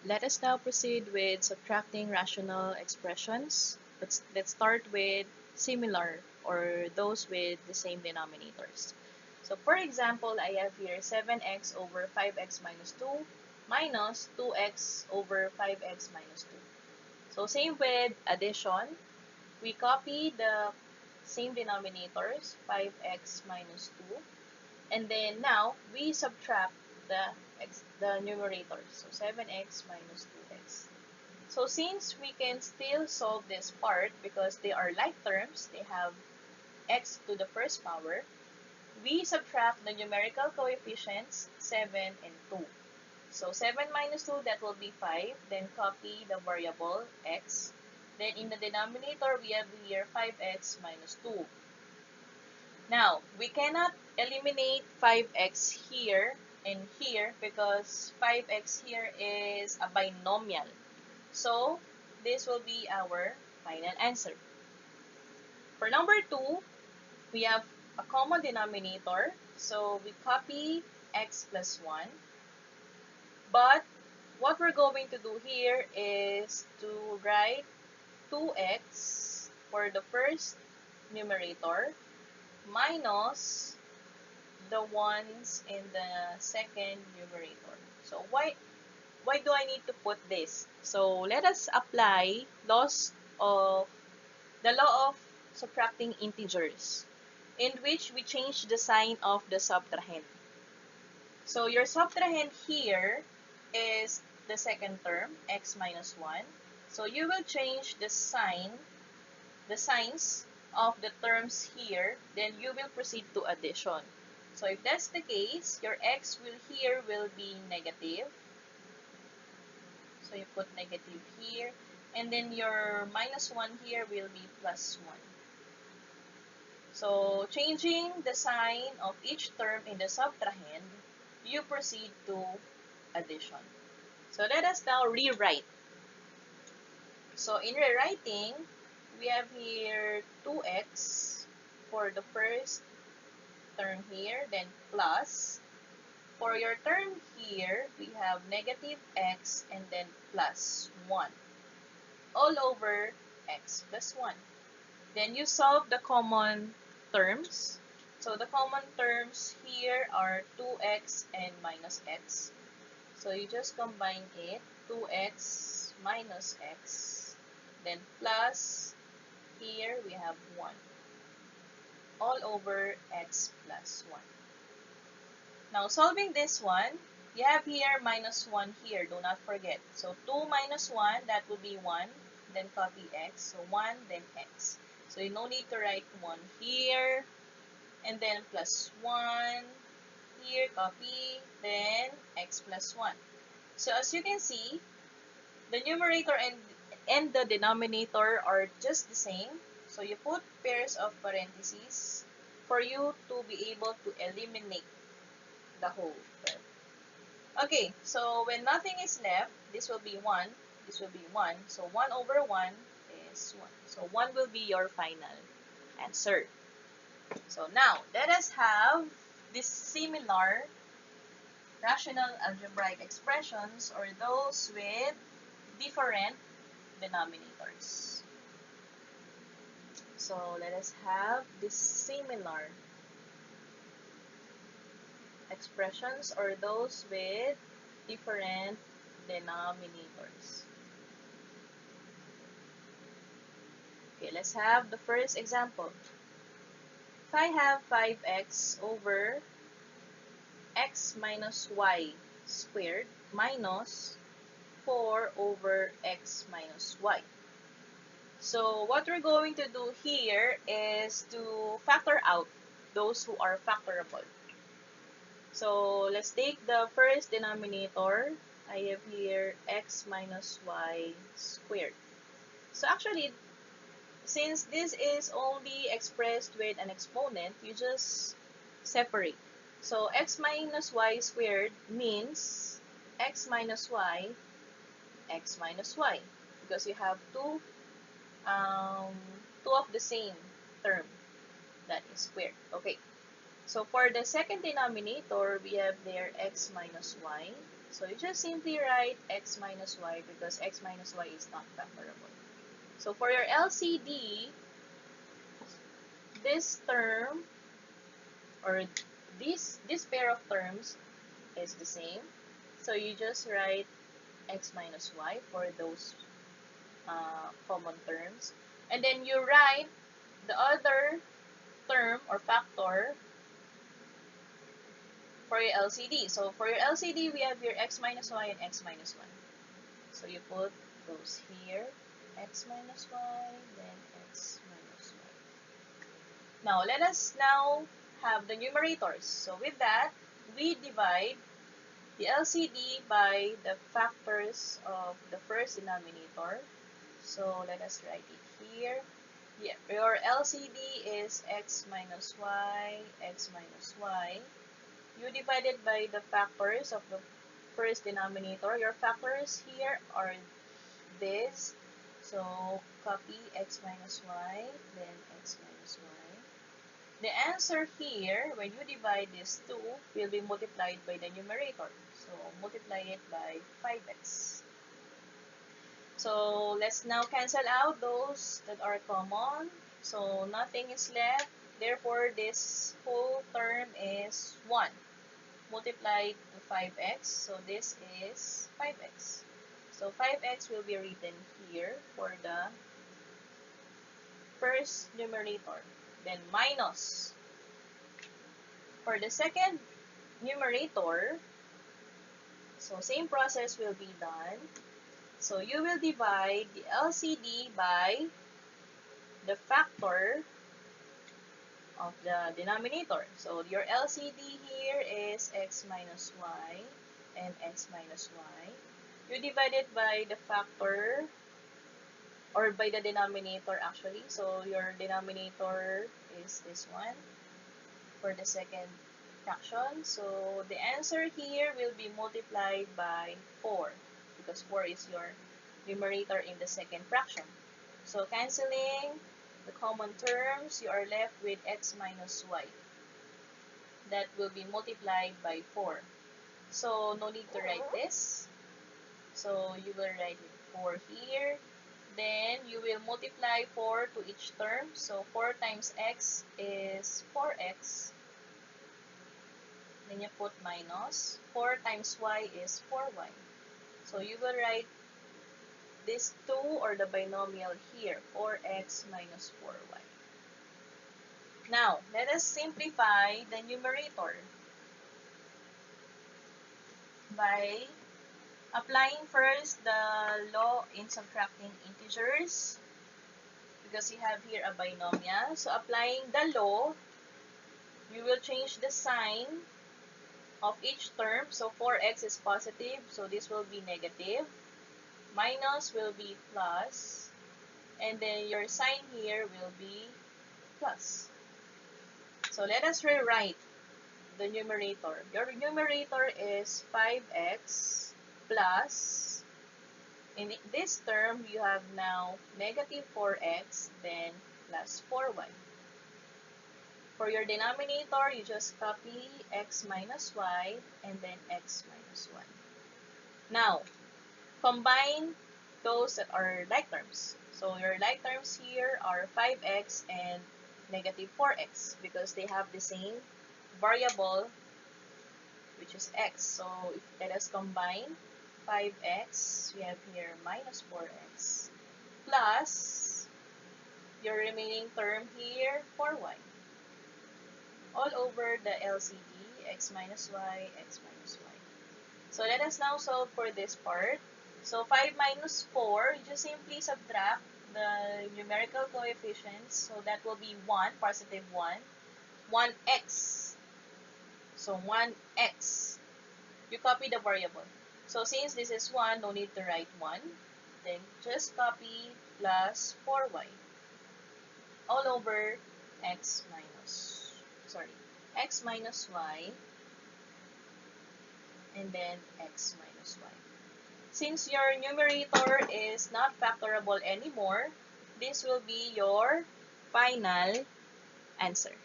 Let us now proceed with subtracting rational expressions. Let's start with similar or those with the same denominators. So for example, I have here 7x over 5x minus 2 minus 2x over 5x minus 2. So same with addition, we copy the same denominators, 5x minus 2, and then now we subtract the numerators, so 7x minus 2x. So since we can still solve this part because they are like terms, they have x to the first power, we subtract the numerical coefficients 7 and 2. So 7 minus 2, that will be 5. Then copy the variable x. Then in the denominator, we have here 5x minus 2. Now, we cannot eliminate 5x here and here because 5x here is a binomial. So, this will be our final answer. For number 2, we have a common denominator. So, we copy x plus 1. But, what we're going to do here is to write 2x for the first numerator minus the ones in the second numerator. So why do I need to put this? So let us apply of the law of subtracting integers, in which we change the sign of the subtrahend. So your subtrahend here is the second term, x minus 1. So you will change the signs of the terms here, then you will proceed to addition. So if that's the case, your x here will be negative. So you put negative here. And then your minus 1 here will be plus 1. So changing the sign of each term in the subtrahend, you proceed to addition. So let us now rewrite. So in rewriting, we have here 2x for the first term here, then plus. For your term here, we have negative x and then plus 1 all over x plus 1. Then you solve the common terms. So the common terms here are 2x and minus x. So you just combine it, 2x minus x, then plus, here we have 1 all over x plus 1. Now, solving this one, you have here minus 1 here. Do not forget. So, 2 minus 1, that will be 1. Then copy x. So, 1, then x. So, you no need to write 1 here. And then plus 1 here. Copy. Then x plus 1. So, as you can see, the numerator and the denominator are just the same. So, you put pairs of parentheses for you to be able to eliminate the whole term. Okay, so when nothing is left, this will be 1, this will be 1. So 1 over 1 is 1. So 1 will be your final answer. So now, let us have this similar rational algebraic expressions or those with different denominators. So let us have this similar expressions or those with different denominators. Okay, let's have the first example. If I have 5x over x minus y squared minus 4 over x minus y. So what we're going to do here is to factor out those who are factorable. So let's take the first denominator. I have here x minus y squared. So actually, since this is only expressed with an exponent, you just separate. So x minus y squared means x minus y, x minus y. Because you have two of the same term that is squared. Okay. So for the second denominator, we have there x minus y So you just simply write x minus y because x minus y is not factorable. So for your LCD, this term or this pair of terms is the same. So you just write x minus y for those common terms. And then you write the other term or factor for your LCD. So for your LCD, we have your x minus y and x minus 1. So you put those here, x minus y, then x minus y. Now, let us now have the numerators. So with that, we divide the LCD by the factors of the first denominator. So let us write it here. Yeah, your LCD is x minus y, x minus y. You divide it by the factors of the first denominator. Your factors here are this. So copy x minus y, then x minus y. The answer here, when you divide these two, will be multiplied by the numerator. So multiply it by 5x. So let's now cancel out those that are common. So nothing is left. Therefore, this whole term is 1 multiplied to 5x. So this is 5x. So 5x will be written here for the first numerator. Then minus. For the second numerator, so same process will be done. So you will divide the LCD by the factor of the denominator. So your LCD here is x minus y and x minus y. You divide it by the factor or by the denominator actually. So your denominator is this one for the second fraction. So the answer here will be multiplied by 4 because 4 is your numerator in the second fraction. So canceling the common terms, you are left with x minus y. That will be multiplied by 4. So no need to write this. So you will write 4 here. Then you will multiply 4 to each term. So 4 times x is 4x. Then you put minus. 4 times y is 4y. So you will write this 2 or the binomial here, 4x minus 4y. Now, let us simplify the numerator by applying first the law in subtracting integers because you have here a binomial. So applying the law, you will change the sign of each term. So 4x is positive, so this will be negative. Minus will be plus, and then your sign here will be plus. So let us rewrite the numerator. Your numerator is 5x plus, in this term, you have now negative 4x, then plus 4y. For your denominator, you just copy x minus y, and then x minus 1. Now, combine those that are like terms. So your like terms here are 5x and negative 4x because they have the same variable, which is x. So let us combine 5x, we have here minus 4x, plus your remaining term here, 4y, all over the LCD, x minus y, x minus y. So let us now solve for this part. So 5 minus 4, you just simply subtract the numerical coefficients. So that will be 1, positive 1, 1x. So 1x. You copy the variable. So since this is 1, no need to write 1. Then just copy plus 4y all over x minus y, and then x minus y. Since your numerator is not factorable anymore, this will be your final answer.